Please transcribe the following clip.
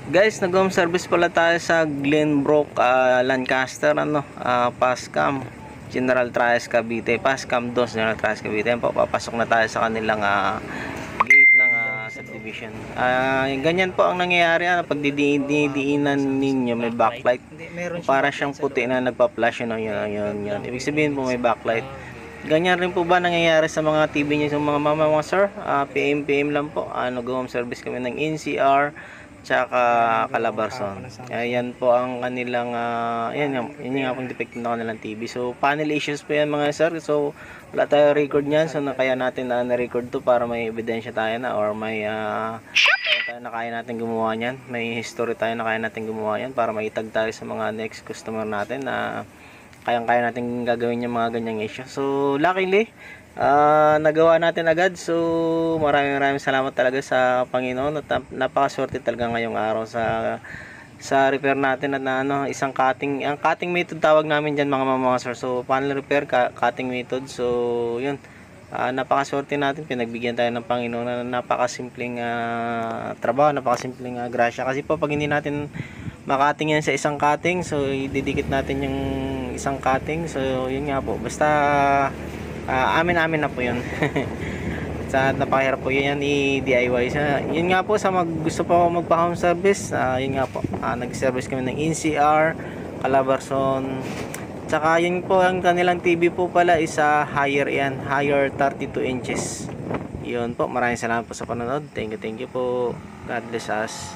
Guys, nag-home service pala tayo sa Glenbrook, Lancaster, Pascam, General Trias Cavite, Pascam 2, General Trias Cavite. Ayan po, papasok na tayo sa kanilang gate ng subdivision. Ganyan po ang nangyayari, pag didiinan ninyo, may backlight. Para siyang puti na nagpa-flash, yun. Ibig sabihin po may backlight. Ganyan rin po ba nangyayari sa mga TV niyo, sa mga mga sir? PM lang po. Nag-home service kami ng NCR tsaka Calabarzon. Ayan po ang kanilang yun nga pong defect ng kanilang TV. So panel issues po yan mga sir. So wala tayo record niyan. So kaya natin na-record to para may ebidensya tayo na, or may tayo na kaya natin gumawa niyan. May history tayo na kaya natin gumawa yan para maitag tayo sa mga next customer natin na kayang-kaya natin gagawin yung mga ganyang issue. So luckily nagawa natin agad. So maraming salamat talaga sa Panginoon at napakaswerte talaga ngayong araw sa repair natin at isang cutting, ang cutting method tawag namin diyan mga sir. So panel repair, cutting method. So yun, napakaswerte natin, pinagbigyan tayo ng Panginoon na napakasimpleng trabaho, napakasimpleng grasya. Kasi po pag hindi natin makating yan sa isang cutting, so ididikit natin yung isang cutting. So yun nga po, basta amin na po yun. Sa napakahirap po yan i-DIY. Yun nga po, sa gusto po ako magpa-home service, yun nga po, nag-service kami ng NCR, Calabarzon, tsaka yun po, ang kanilang TV po pala is higher 32 inches. Yun po, maraming salamat po sa panonood. Thank you po. God bless us.